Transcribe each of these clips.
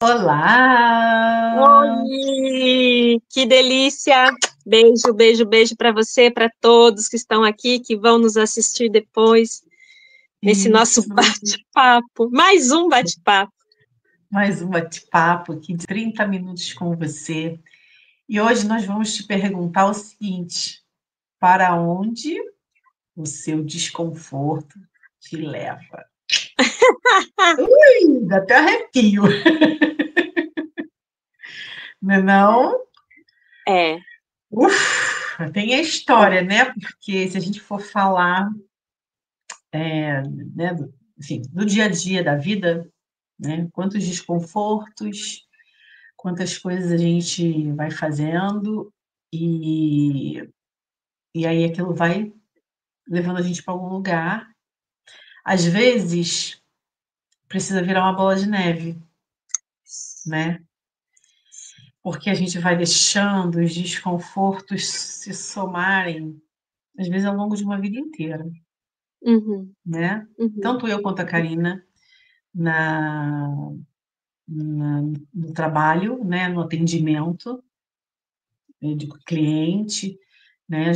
Olá! Oi, que delícia! Beijo, beijo, beijo para você, para todos que estão aqui, que vão nos assistir depois, nesse nosso Isso, bate-papo. Mais um bate-papo. mais um bate-papo aqui de 30 minutos com você. E hoje nós vamos te perguntar o seguinte: para onde o seu desconforto te leva? Ui, dá até arrepio, não é não? É, Tem a história, né? Porque se a gente for falar, né, do dia a dia da vida, né? Quantos desconfortos, quantas coisas a gente vai fazendo e, e aí aquilo vai levando a gente para algum lugar. Às vezes precisa virar uma bola de neve, né? Porque a gente vai deixando os desconfortos se somarem, às vezes ao longo de uma vida inteira, uhum, né? uhum, Tanto eu quanto a Karina na, no trabalho, né? No atendimento de cliente, né?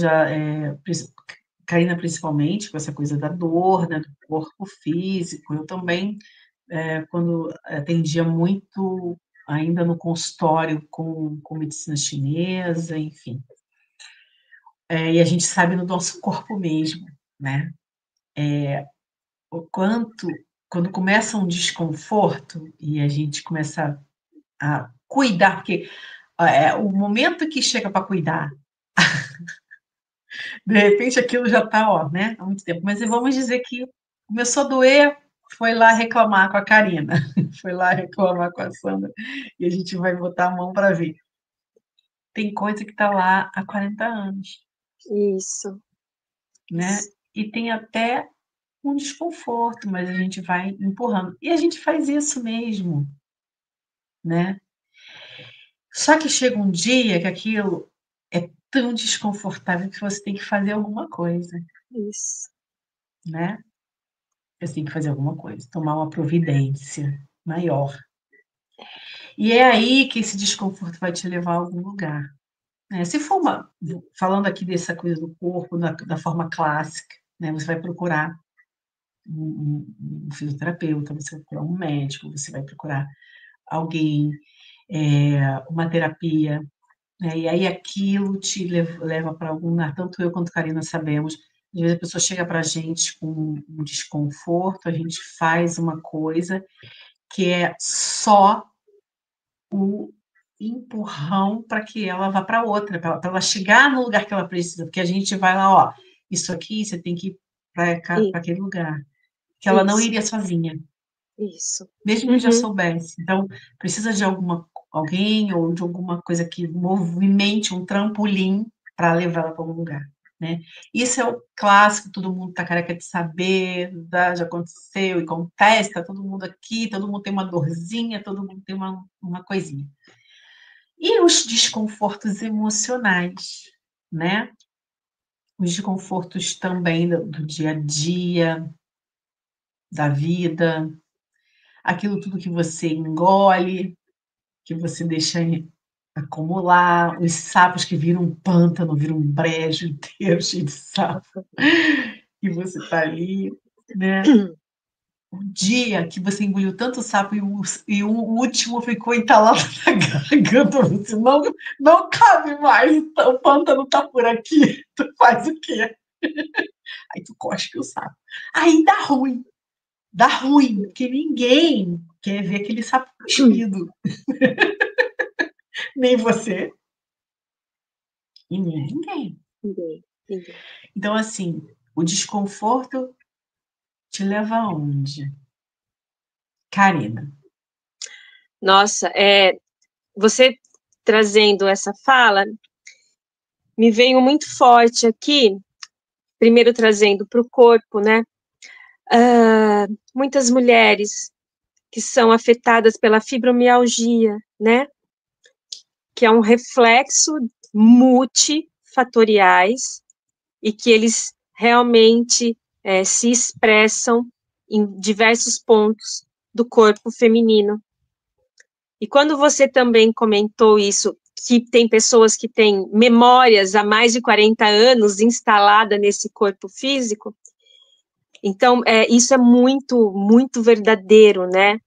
Karina principalmente com essa coisa da dor, né? Do corpo físico. Eu também, quando atendia muito ainda no consultório com medicina chinesa, enfim. E a gente sabe no nosso corpo mesmo, né? O quanto, quando começa um desconforto e a gente começa a cuidar, porque o momento que chega para cuidar, de repente aquilo já está, ó, né, há muito tempo. Mas vamos dizer que começou a doer, foi lá reclamar com a Karina, foi lá reclamar com a Sandra, e a gente vai botar a mão para ver. Tem coisa que está lá há 40 anos, isso, né? E tem até um desconforto, mas a gente vai empurrando. E a gente faz isso mesmo, né? Só que chega um dia que aquilo é tão desconfortável que você tem que fazer alguma coisa, isso, né? Você tem que fazer alguma coisa, tomar uma providência maior. E é aí que esse desconforto vai te levar a algum lugar, né? Se for falando aqui dessa coisa do corpo, da forma clássica, né? Você vai procurar um fisioterapeuta, você vai procurar um médico, você vai procurar alguém, uma terapia, né? E aí aquilo te leva para algum lugar, tanto eu quanto a Karina sabemos. Às vezes a pessoa chega para a gente com um desconforto, a gente faz uma coisa que é só o empurrão para que ela vá para outra, para ela chegar no lugar que ela precisa, porque a gente vai lá, ó, isso aqui você tem que ir para aquele lugar, que ela não isso, iria sozinha, isso. mesmo que já Uhum, soubesse. Então, precisa de alguém ou de alguma coisa que movimente um trampolim para levá-la para algum lugar, né? Isso é o clássico, todo mundo está careca de saber, já aconteceu e acontece, está todo mundo aqui, todo mundo tem uma dorzinha, todo mundo tem uma coisinha. E os desconfortos emocionais, né? Os desconfortos também do dia a dia, da vida, aquilo tudo que você engole, que você deixa acumular, os sapos que viram um pântano, viram um brejo inteiro cheio de sapo, e você está ali, né? O dia que você engoliu tanto sapo e o último ficou entalado na garganta, você não cabe mais, o pântano está por aqui, tu faz o quê? Aí tu cospe o sapo. Aí dá ruim, porque ninguém quer ver aquele sapo cuspido, nem você e nem ninguém. ninguém, ninguém. Então, assim, o desconforto te leva aonde? Karina. Nossa, você trazendo essa fala, me veio muito forte aqui, primeiro trazendo para o corpo, né? Muitas mulheres que são afetadas pela fibromialgia, né? Que é um reflexo multifatoriais e que eles realmente se expressam em diversos pontos do corpo feminino E quando você também comentou isso, que tem pessoas que têm memórias há mais de 40 anos instalada nesse corpo físico, então, isso é muito, muito verdadeiro, né?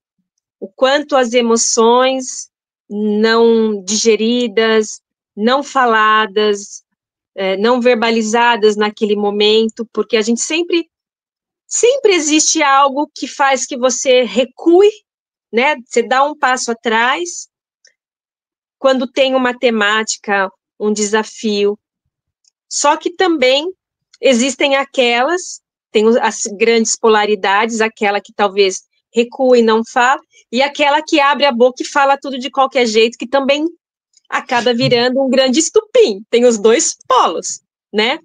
O quanto as emoções não digeridas, não faladas, não verbalizadas naquele momento, porque a gente sempre existe algo que faz que você recue, né? Você dá um passo atrás, quando tem uma temática, um desafio. Só que também existem aquelas, tem as grandes polaridades, aquela que talvez recua e não fala, e aquela que abre a boca e fala tudo de qualquer jeito, que também acaba virando um grande estupim. Tem os dois polos, né?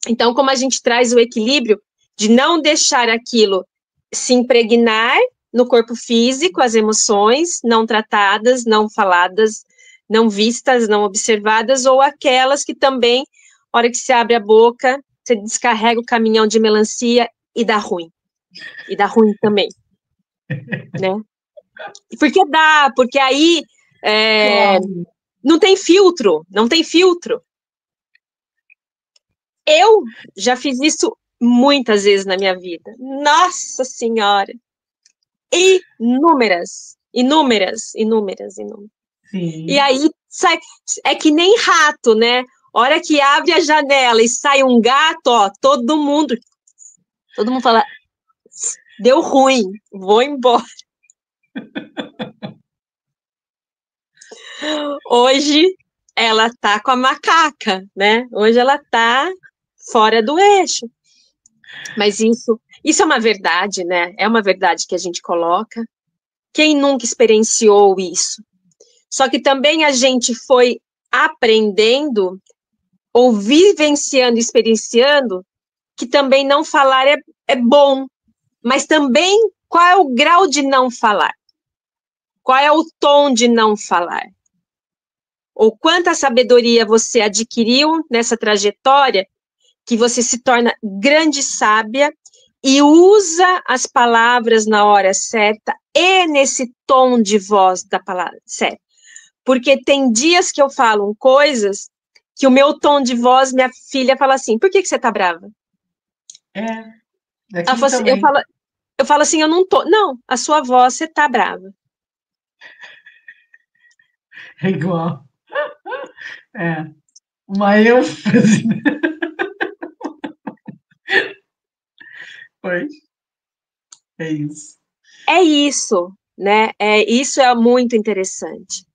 Então, como a gente traz o equilíbrio de não deixar aquilo se impregnar no corpo físico, as emoções não tratadas, não faladas, não vistas, não observadas, ou aquelas que também, na hora que se abre a boca, você descarrega o caminhão de melancia e dá ruim. E dá ruim também, né? Porque aí Claro. não tem filtro, não tem filtro. Eu já fiz isso muitas vezes na minha vida. Nossa Senhora! Inúmeras, inúmeras, inúmeras, inúmeras. Sim. E aí sai, é que nem rato, né? Hora que abre a janela e sai um gato, ó, todo mundo fala, deu ruim, vou embora. Hoje ela tá com a macaca, né? Hoje ela tá fora do eixo. Mas isso é uma verdade, né? É uma verdade que a gente coloca. Quem nunca experienciou isso? Só que também a gente foi aprendendo ou vivenciando, experienciando, que também não falar é bom. Mas também, qual é o grau de não falar? Qual é o tom de não falar? Ou quanta sabedoria você adquiriu nessa trajetória que você se torna grande sábia e usa as palavras na hora certa e nesse tom de voz da palavra certa. Porque tem dias que eu falo coisas que o meu tom de voz, minha filha fala assim, por que você tá brava? Daqui Ela fala assim, também. eu falo assim, eu não tô. Não, a sua voz, você tá brava. É igual. Uma ênfase. Pois, é isso. É isso, né? Isso é muito interessante.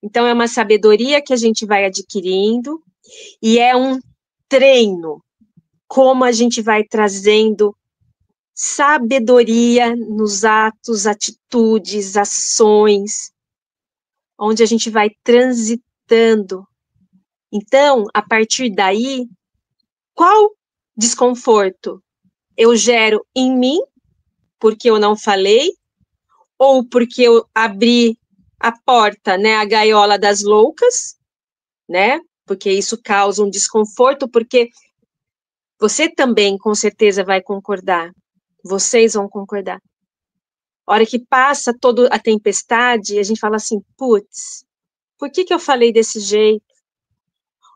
Então, é uma sabedoria que a gente vai adquirindo e é um treino, como a gente vai trazendo sabedoria nos atos, atitudes, ações, onde a gente vai transitando. Então, a partir daí, qual desconforto eu gero em mim, porque eu não falei, ou porque eu abri a porta, né, a gaiola das loucas, né, porque isso causa um desconforto, porque você também, com certeza, vai concordar, vocês vão concordar. A hora que passa toda a tempestade, a gente fala assim, putz, por que eu falei desse jeito?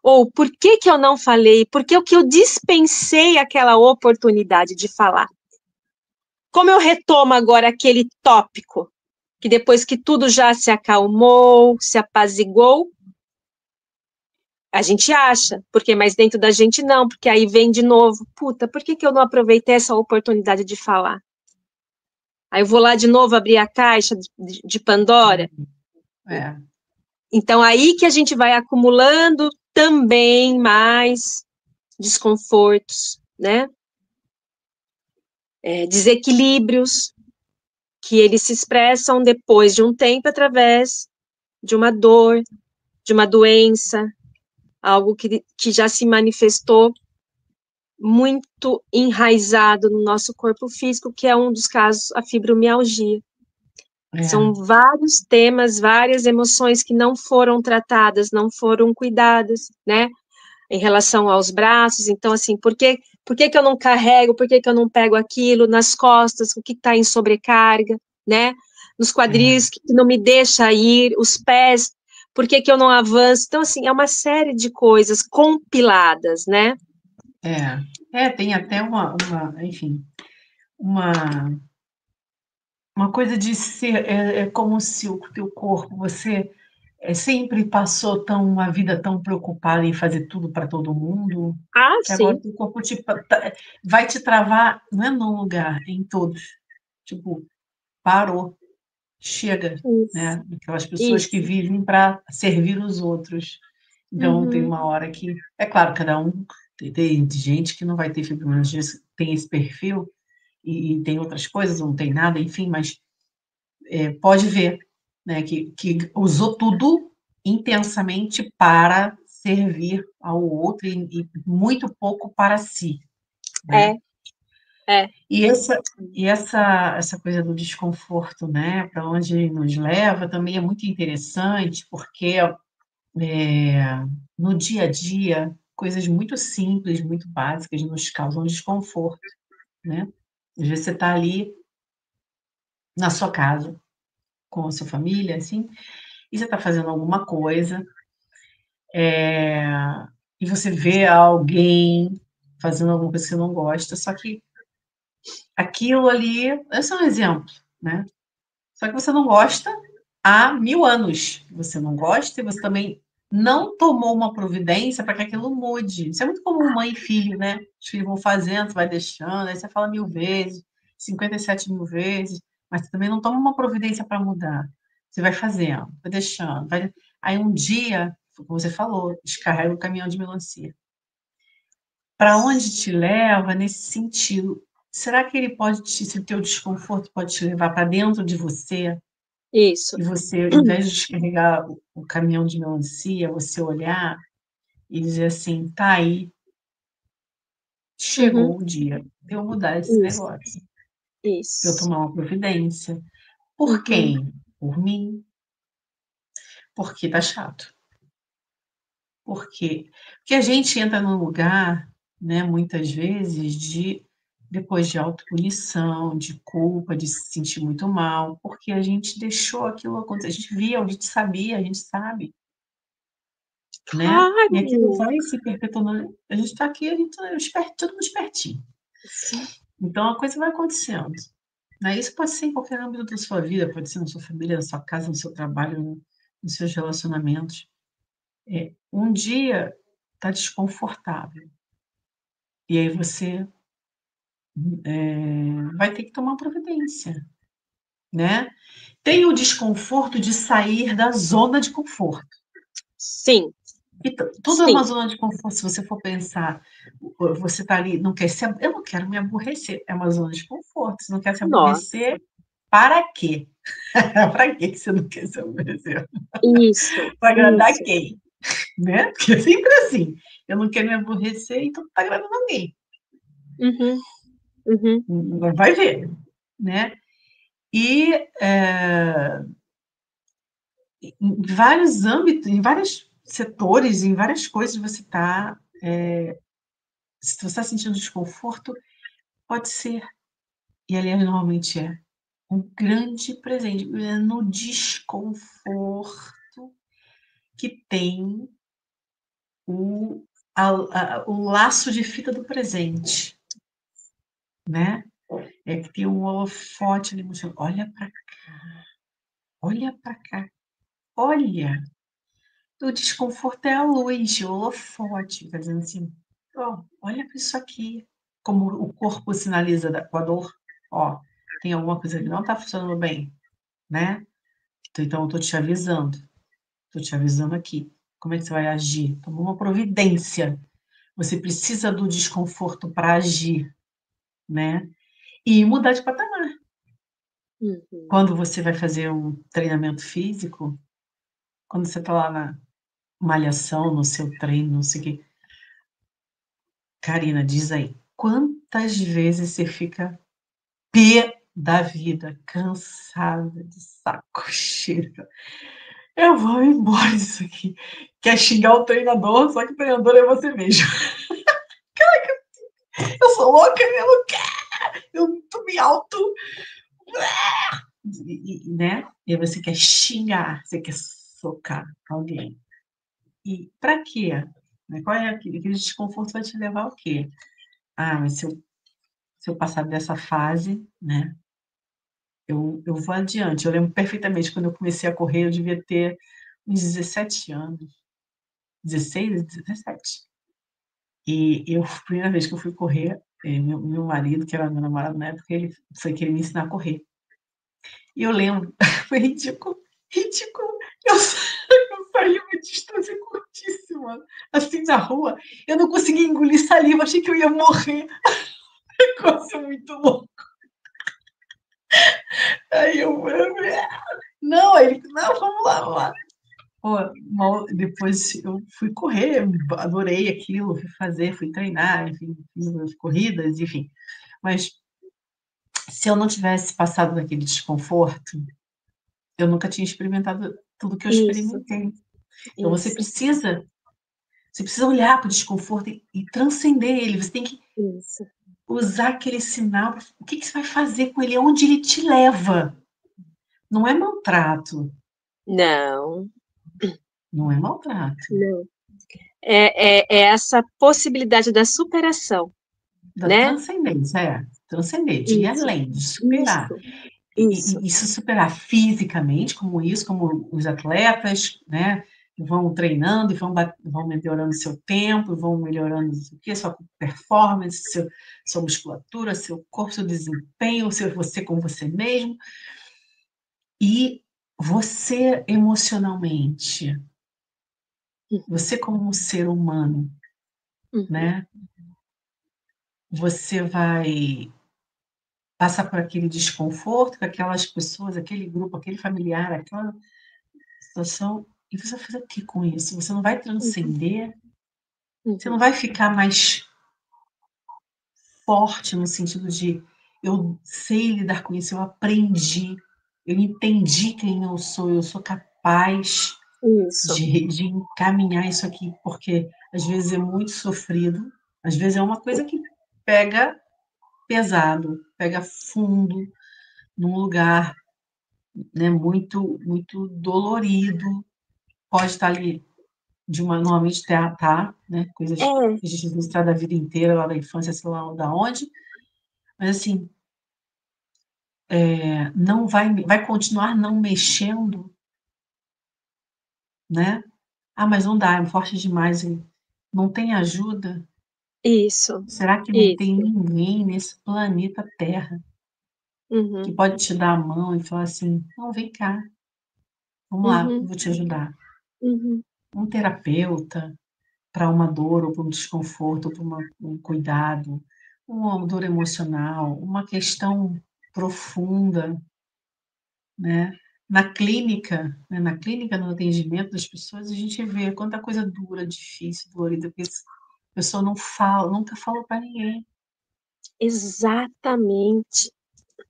Ou por que eu não falei? Porque o que eu dispensei aquela oportunidade de falar. Como eu retomo agora aquele tópico, que depois que tudo já se acalmou, se apaziguou, a gente acha, porque mais dentro da gente não, porque aí vem de novo, puta, por que eu não aproveitei essa oportunidade de falar? Aí eu vou lá de novo abrir a caixa de Pandora. Então, aí que a gente vai acumulando também mais desconfortos, né? Desequilíbrios, que eles se expressam depois de um tempo através de uma dor, de uma doença, algo que já se manifestou muito enraizado no nosso corpo físico, que é um dos casos, a fibromialgia. São vários temas, várias emoções que não foram tratadas, não foram cuidadas, né? Em relação aos braços, então, assim, por que eu não carrego, por que eu não pego aquilo nas costas, o que está em sobrecarga, né? nos quadris, que não me deixa ir, os pés, por que que eu não avanço? Então, assim, é uma série de coisas compiladas, né? Tem até enfim, uma, uma coisa de ser, é como se o teu corpo, você sempre passou uma vida tão preocupada em fazer tudo para todo mundo, Ah, que agora o sim. teu corpo vai te travar, não é num lugar, é em todos. Tipo, parou, chega, Isso, né? Aquelas pessoas que isso. vivem para servir os outros. Então, tem Uhum. uma hora que, é claro, cada um tem gente que não vai ter fibromialgia, tem esse perfil, e tem outras coisas, não tem nada, enfim, mas pode ver, né, que usou tudo intensamente para servir ao outro e muito pouco para si, né? É, é. E essa coisa do desconforto, né, para onde nos leva, também é muito interessante, porque no dia a dia, coisas muito simples, muito básicas, nos causam desconforto, né? Às vezes você está ali na sua casa, com a sua família, assim, e você está fazendo alguma coisa, e você vê alguém fazendo alguma coisa que você não gosta, só que aquilo ali, esse é um exemplo, né? Só que você não gosta há 1000 anos. Você não gosta e você também não tomou uma providência para que aquilo mude. Isso é muito comum, mãe e filho, né? Os filhos vão fazendo, você vai deixando, aí você fala 1000 vezes, 57 mil vezes, mas você também não toma uma providência para mudar. Você vai fazendo, vai deixando. Aí um dia, como você falou, descarrega o caminhão de melancia. Para onde te leva nesse sentido? Será que ele se o teu desconforto pode te levar para dentro de você? Isso. E você, em vez de descarregar o caminhão de melancia, você olhar e dizer assim, tá aí, Uhum. chegou o dia de eu mudar esse Isso, negócio, de eu isso. tomar uma providência. Por Uhum. quem? Por mim. Porque tá chato. Por quê? Porque a gente entra num lugar, né, muitas vezes, depois de autopunição, de culpa, de se sentir muito mal, porque a gente deixou aquilo acontecer. A gente via, a gente sabia, a gente sabe. Né? E aquilo Claro. vai se perpetuando. A gente está aqui, a gente tá todo mundo espertinho. Sim. Então a coisa vai acontecendo. Né? Isso pode ser em qualquer âmbito da sua vida, pode ser na sua família, na sua casa, no seu trabalho, nos seus relacionamentos. Um dia está desconfortável. E aí você vai ter que tomar providência. Né? Tem o desconforto de sair da zona de conforto. Sim, E tudo é uma sim. zona de conforto, se você for pensar, você está ali, não quer se, eu não quero me aborrecer, é uma zona de conforto, você não quer se Nossa. aborrecer, para quê? Para que você não quer se aborrecer? Isso, Para agradar isso. quem? Né? Porque é sempre assim, eu não quero me aborrecer, então está agradando alguém. Uhum, uhum. Vai ver, né? E em vários âmbitos, em vários setores, em várias coisas você está, se você está sentindo desconforto, pode ser. E aliás, normalmente é um grande presente, no desconforto que tem o, o laço de fita do presente, né? É que tem um holofote ali mostrando, olha para cá, olha para cá, olha. O desconforto é a luz, o holofote, tá dizendo assim, ó, olha para isso aqui, como o corpo sinaliza com a dor, ó, tem alguma coisa que não está funcionando bem, né? Então, eu estou te avisando aqui. Como é que você vai agir? Toma uma providência. Você precisa do desconforto para agir, né? E mudar de patamar. Uhum. Quando você vai fazer um treinamento físico, quando você está lá na malhação, no seu treino, não sei o quê. Karina, diz aí, quantas vezes você fica pé da vida, cansada, de saco cheio? Eu vou embora disso aqui. Quer xingar o treinador, só que o treinador é você mesmo. Eu sou louca, eu não quero, eu tô me auto. né? E você quer xingar, você quer socar alguém. E para quê? Né? Qual é aquele desconforto vai te levar ao quê? Ah, mas se eu passar dessa fase, né? Eu vou adiante. Eu lembro perfeitamente quando eu comecei a correr, eu devia ter uns 17 anos, 16, 17. E a primeira vez que eu fui correr, meu marido, que era meu namorado na época, ele foi querer me ensinar a correr. E eu lembro, foi ridículo, ridículo. Eu saí uma distância curtíssima, assim, na rua. Eu não conseguia engolir saliva, achei que eu ia morrer. Negócio muito louco. Aí não, aí ele, não, vamos lá, vamos lá. Pô, depois eu fui correr, adorei aquilo, fui fazer, fui treinar, enfim, fiz as corridas, enfim. Mas se eu não tivesse passado daquele desconforto, eu nunca tinha experimentado tudo que eu Isso, experimentei. Então isso, você precisa olhar para o desconforto e transcender ele. Você tem que isso. usar aquele sinal. O que você vai fazer com ele? Onde ele te leva? Não é maltrato. Não, Não é maltrato. não. É essa possibilidade da superação, Da né? transcendência, transcender, de ir Isso, além, de superar. isso, isso. E se superar fisicamente, como os atletas, né? Vão treinando e vão melhorando seu tempo, vão melhorando o quê? Sua performance, sua musculatura, seu corpo, seu desempenho, você com você mesmo. E você emocionalmente, você como um ser humano, Uhum, né? Você vai passar por aquele desconforto com aquelas pessoas, aquele grupo, aquele familiar, aquela situação, e você vai fazer o que com isso? Você não vai uhum, transcender, você não uhum. vai ficar mais forte no sentido de eu sei lidar com isso, eu aprendi, eu entendi quem eu sou capaz Isso. de encaminhar isso aqui, porque às vezes é muito sofrido, às vezes é uma coisa que pega pesado, pega fundo, num lugar, né, muito, muito dolorido, pode estar ali normalmente tá, né, coisas É, que a gente registra da vida inteira, lá da infância, sei lá da onde, mas assim, não vai continuar não mexendo, né? Ah, mas não dá, é forte demais, não tem ajuda? isso, Será que não tem isso. ninguém nesse planeta Terra que Uhum, pode te dar a mão e falar assim, não, vem cá, vamos lá, eu uhum, vou te ajudar. uhum. Um terapeuta, para uma dor ou para um desconforto, ou para um cuidado, uma dor emocional, uma questão profunda, né? Na clínica, no atendimento das pessoas, a gente vê quanta coisa dura, difícil, dolorida, porque a pessoa não fala, nunca falou para ninguém. Exatamente,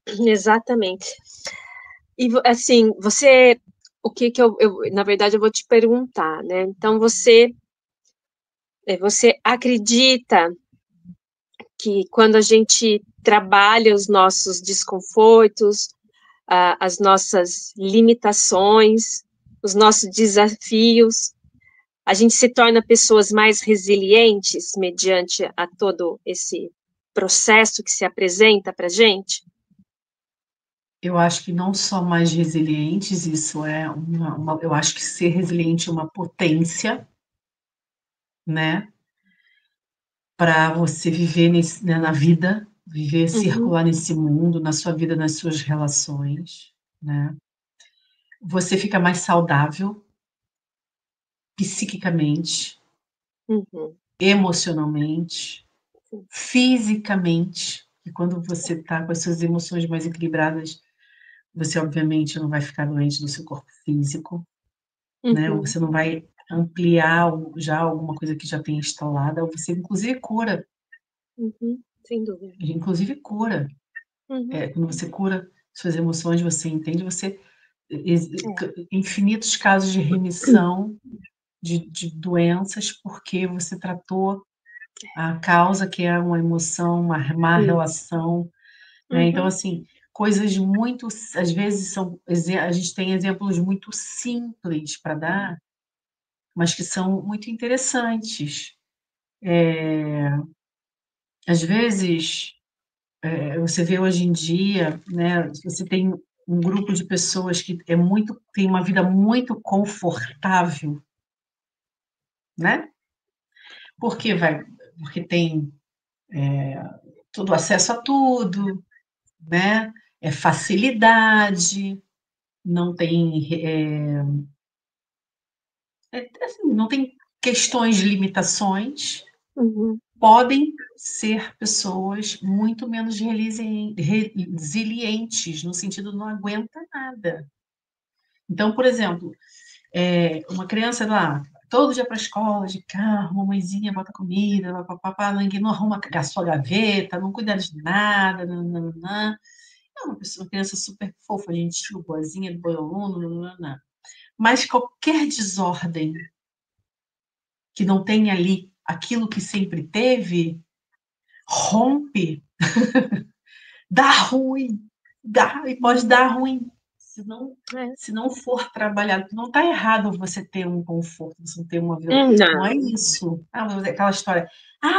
exatamente. E assim, você, o que que na verdade, eu vou te perguntar, né? Então, você acredita que quando a gente trabalha os nossos desconfortos, as nossas limitações, os nossos desafios, a gente se torna pessoas mais resilientes mediante a todo esse processo que se apresenta para a gente? Eu acho que não só mais resilientes, isso é eu acho que ser resiliente é uma potência, né? Para você viver né, na vida, viver, Uhum, circular nesse mundo, na sua vida, nas suas relações, né? Você fica mais saudável psiquicamente, uhum, emocionalmente, sim, fisicamente, e quando você está com as suas emoções mais equilibradas, você obviamente não vai ficar doente do seu corpo físico, né? Ou uhum, você não vai ampliar já alguma coisa que já tem instalada, ou você inclusive cura, uhum, sem dúvida. inclusive cura. Uhum, Quando você cura suas emoções, você entende, é, infinitos casos de remissão de doenças, porque você tratou a causa, que é uma emoção, uma má isso. relação, né? Então, Uhum, assim, coisas muito, às vezes a gente tem exemplos muito simples para dar, mas que são muito interessantes. Às vezes, você vê hoje em dia, né, você tem um grupo de pessoas que tem uma vida muito confortável, né? Porque tem todo acesso a tudo, né? É facilidade, não tem, assim, não tem questões de limitações, Uhum. podem ser pessoas muito menos resilientes, no sentido de não aguenta nada. Então, por exemplo, uma criança lá, todo dia para a escola, de carro, mamãezinha bota comida, papapá, ninguém não arruma a sua gaveta, não cuida de nada, nananã. É uma criança super fofa, gentil, boazinha, bom aluno, nananã. Mas qualquer desordem que não tenha ali aquilo que sempre teve, rompe, dá ruim, e pode dar ruim, se não for trabalhado. Não está errado você ter um conforto, você ter uma vida. Não é isso. Aquela história,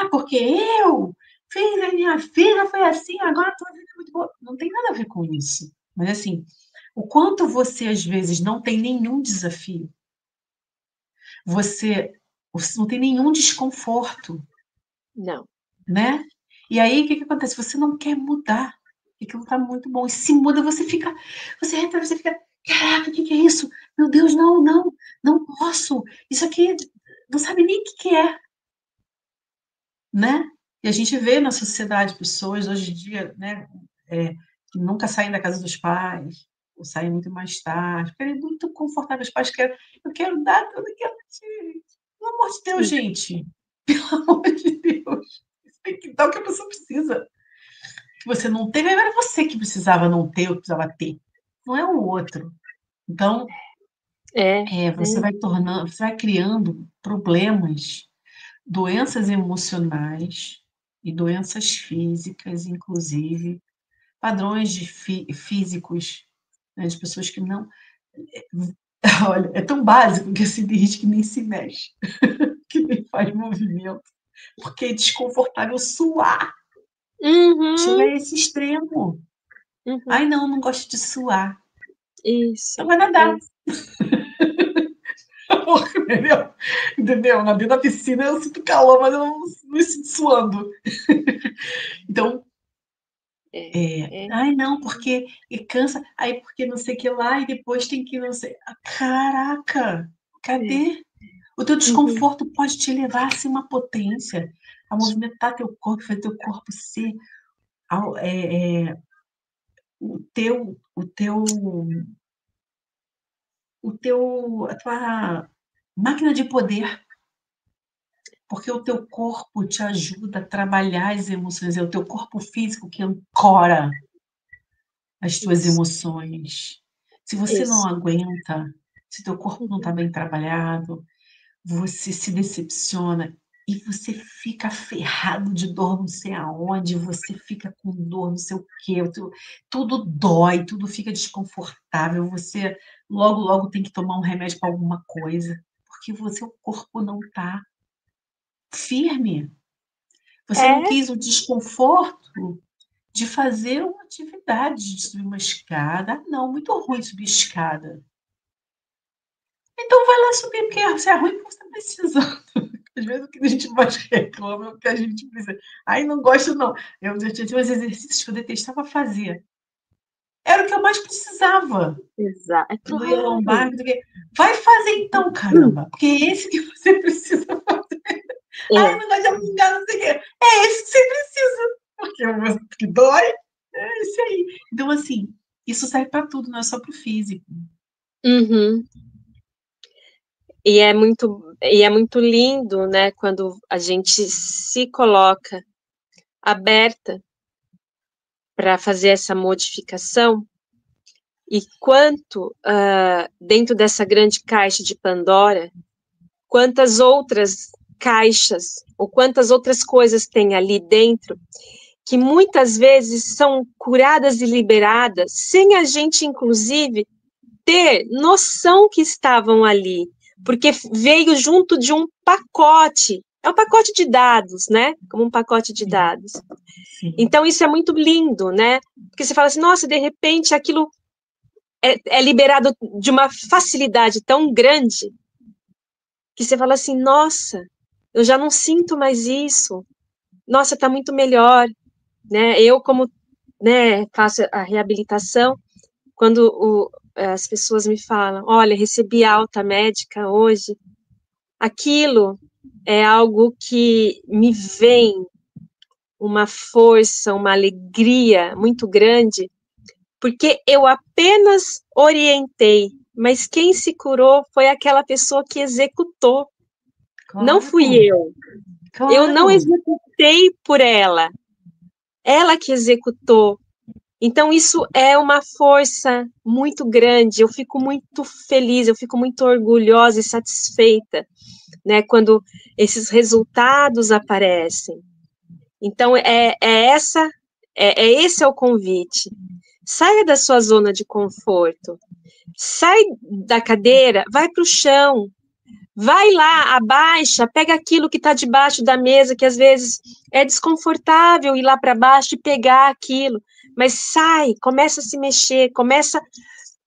porque eu fiz a minha vida, foi assim, agora a tua vida é muito boa. Não tem nada a ver com isso. Mas assim, o quanto você, às vezes, não tem nenhum desafio, você não tem nenhum desconforto. Não. Né? E aí, o que acontece? Você não quer mudar. Aquilo está muito bom. E se muda, você entra, você fica, caraca, o que é isso? Meu Deus, não posso. Isso aqui não sabe nem o que é, né? E a gente vê na sociedade pessoas hoje em dia, né, que nunca saem da casa dos pais, ou saem muito mais tarde, porque é muito confortável. Os pais querem, eu quero dar tudo que eu tive. Pelo amor de Deus, gente. Pelo amor de Deus. Você tem que dar o que a pessoa precisa. Que você não teve, era você que precisava não ter ou que precisava ter. Não é o outro. Então, você vai criando problemas, doenças emocionais e doenças físicas, inclusive, padrões físicos, né, de pessoas que não. Olha, é tão básico que assim, tem gente que nem se mexe, que nem faz movimento, porque é desconfortável suar. Chega a esse extremo. Ai, não gosto de suar. Isso. Então vai nadar. Entendeu? Entendeu? Na dentro da piscina eu sinto calor, mas eu não me sinto suando. Então, ai, não, porque cansa, aí porque não sei o que lá, e depois tem que não sei. Caraca, cadê? O teu desconforto pode te levar a ser uma potência, a movimentar teu corpo, fazer teu corpo ser a tua máquina de poder, porque o teu corpo te ajuda a trabalhar as emoções, é o teu corpo físico que ancora as tuas emoções. Se você não aguenta, se teu corpo não está bem trabalhado, você se decepciona e você fica ferrado de dor não sei aonde, você fica com dor não sei o quê, tudo dói, tudo fica desconfortável, você logo tem que tomar um remédio para alguma coisa, porque o corpo não está firme. Você não quis o desconforto de fazer uma atividade, de subir uma escada. Não, muito ruim subir escada. Então vai lá subir, porque se é ruim, porque você está precisando. Às vezes o que a gente mais reclama é o que a gente precisa. Ai, não gosto, não. Eu já tinha uns exercícios que eu detestava fazer. Era o que eu mais precisava. Exato. Doía lombar, vai fazer então, caramba. Porque é esse que você precisa fazer. Ai, não gosto de alongar, não sei o quê. É esse que você precisa. Porque o que dói é esse aí. Então, assim, isso serve para tudo, não é só para o físico. E é muito lindo, né, quando a gente se coloca aberta para fazer essa modificação, e quanto, dentro dessa grande caixa de Pandora, quantas outras caixas, ou quantas outras coisas tem ali dentro, que muitas vezes são curadas e liberadas, sem a gente, inclusive, ter noção que estavam ali, porque veio junto de um pacote, é um pacote de dados, né? Como um pacote de dados. Sim. Então, isso é muito lindo, né? Porque você fala assim, nossa, de repente aquilo é liberado de uma facilidade tão grande, que você fala assim, nossa, eu já não sinto mais isso, nossa, tá muito melhor, né? Eu, como, né, faço a reabilitação, quando as pessoas me falam, olha, recebi alta médica hoje, aquilo é algo que me vem uma força, uma alegria muito grande, porque eu apenas orientei, mas quem se curou foi aquela pessoa que executou, não fui Claro, eu. Eu não claro. executei por ela que executou. Então, isso é uma força muito grande. Eu fico muito feliz, eu fico muito orgulhosa e satisfeita, né, quando esses resultados aparecem. Então, esse é o convite. Saia da sua zona de conforto. Sai da cadeira, vai para o chão. Vai lá, abaixa, pega aquilo que está debaixo da mesa, que às vezes é desconfortável ir lá para baixo e pegar aquilo. Mas sai, começa a se mexer, começa.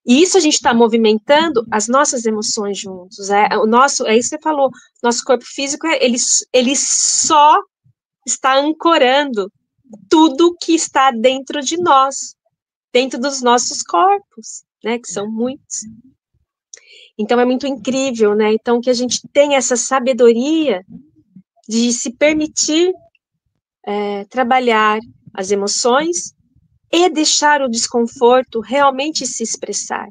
E isso a gente está movimentando as nossas emoções juntos. É isso que você falou. Nosso corpo físico, ele só está ancorando tudo que está dentro de nós, dentro dos nossos corpos, né? Que são muitos. Então é muito incrível, né? Então que a gente tem essa sabedoria de se permitir trabalhar as emoções e deixar o desconforto realmente se expressar,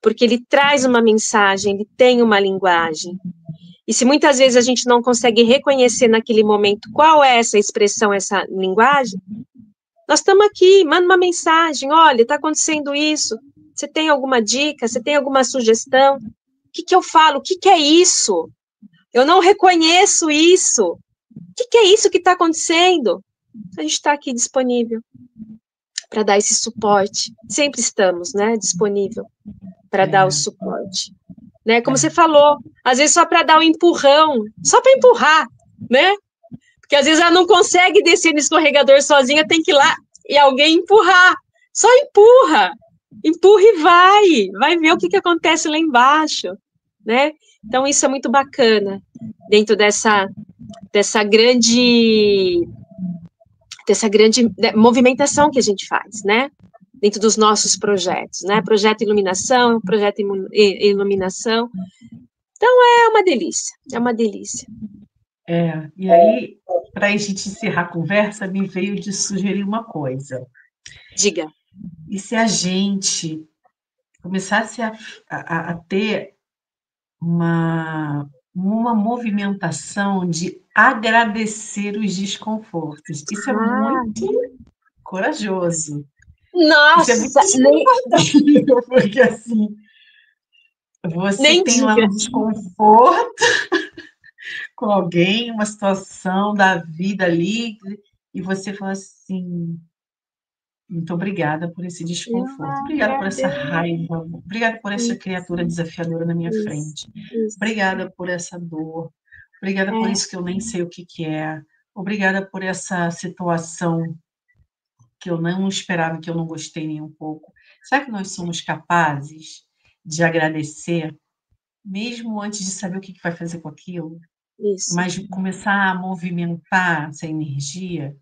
porque ele traz uma mensagem, ele tem uma linguagem. E se muitas vezes a gente não consegue reconhecer naquele momento qual é essa expressão, essa linguagem, nós estamos aqui, manda uma mensagem, olha, está acontecendo isso, você tem alguma dica, você tem alguma sugestão? O que eu falo? O que é isso? Eu não reconheço isso. O que é isso que está acontecendo? A gente está aqui disponível para dar esse suporte. Sempre estamos, né, disponível para dar o suporte. Né? Como você falou, às vezes só para dar um empurrão, só para empurrar, né? Porque às vezes ela não consegue descer no escorregador sozinha, tem que ir lá e alguém empurrar. Só empurra. Empurra e vai ver o que acontece lá embaixo, né? Então isso é muito bacana dentro dessa grande movimentação que a gente faz, né? Dentro dos nossos projetos, né? Projeto Iluminação, projeto Iluminação. Então é uma delícia, é uma delícia. E aí, para a gente encerrar a conversa, me veio de sugerir uma coisa. Diga. E se a gente começasse a ter uma movimentação de agradecer os desconfortos? Isso é muito corajoso. Isso é muito Nossa, desconfortável, porque assim, você nem tem lá diga. um desconforto com alguém, uma situação da vida ali, e você fala assim, muito obrigada por esse Eu desconforto, obrigada por essa agradeço. raiva, obrigada por essa criatura desafiadora na minha Isso, frente, isso. obrigada por essa dor, obrigada por isso que eu nem sei o que é, obrigada por essa situação que eu não esperava, que eu não gostei nem um pouco. Será que nós somos capazes de agradecer, mesmo antes de saber o que vai fazer com aquilo? Isso. Mas começar a movimentar essa energia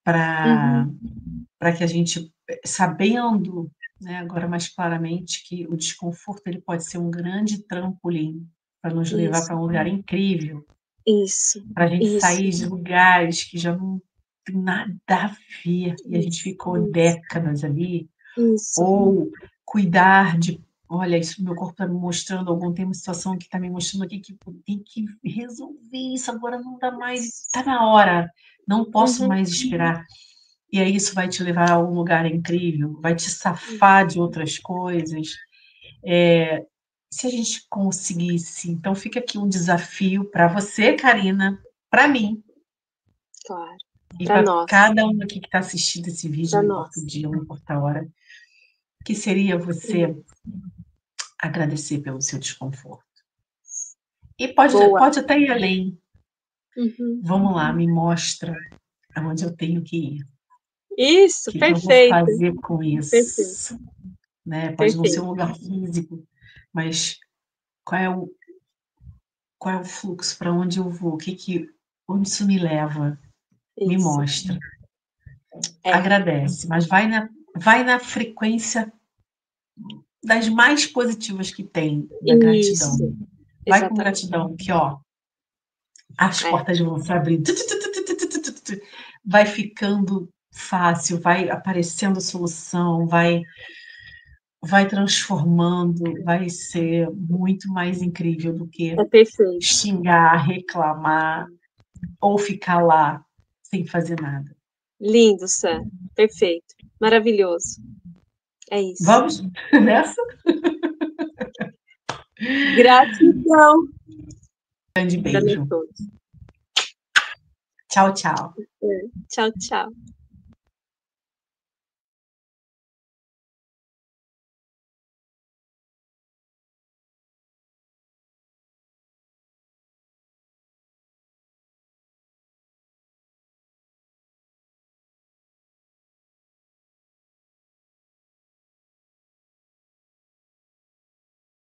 para Uhum. que a gente, sabendo, né, agora mais claramente, que o desconforto ele pode ser um grande trampolim para nos levar para Isso, um lugar incrível, isso, para a gente isso, sair de lugares que já não tem nada a ver e a gente ficou isso, décadas ali, isso. ou cuidar de, olha, isso meu corpo está me mostrando, algum tem uma situação que está me mostrando aqui que eu tenho que resolver isso, agora não dá mais, está na hora, não posso Uhum. mais esperar. E aí isso vai te levar a um lugar incrível, vai te safar de outras coisas. Se a gente conseguisse, então fica aqui um desafio para você, Karina, para mim, Claro. E para para nós, cada um aqui que está assistindo esse vídeo, para não nós. importa o dia, não importa a hora, que seria você agradecer pelo seu desconforto. E Boa. pode até ir além. Uhum. Vamos lá, me mostra aonde eu tenho que ir. Isso, O que eu vou perfeito. fazer com Perfeito. isso? Né? Pode não ser Perfeito. um lugar físico, mas qual é o fluxo? Para onde eu vou? Onde isso me leva? Me Isso. mostra. É. Agradece, mas vai na frequência das mais positivas que tem, da gratidão. Isso. Vai com Exatamente. gratidão, que ó, as É. portas vão se abrindo. Vai ficando fácil, vai aparecendo solução, vai transformando, vai ser muito mais incrível do que É perfeito. xingar, reclamar ou ficar lá sem fazer nada. Lindo, Sam. Perfeito. Maravilhoso. É isso. Vamos nessa? Gratidão. Grande beijo. Todos. Tchau, tchau. Tchau, tchau.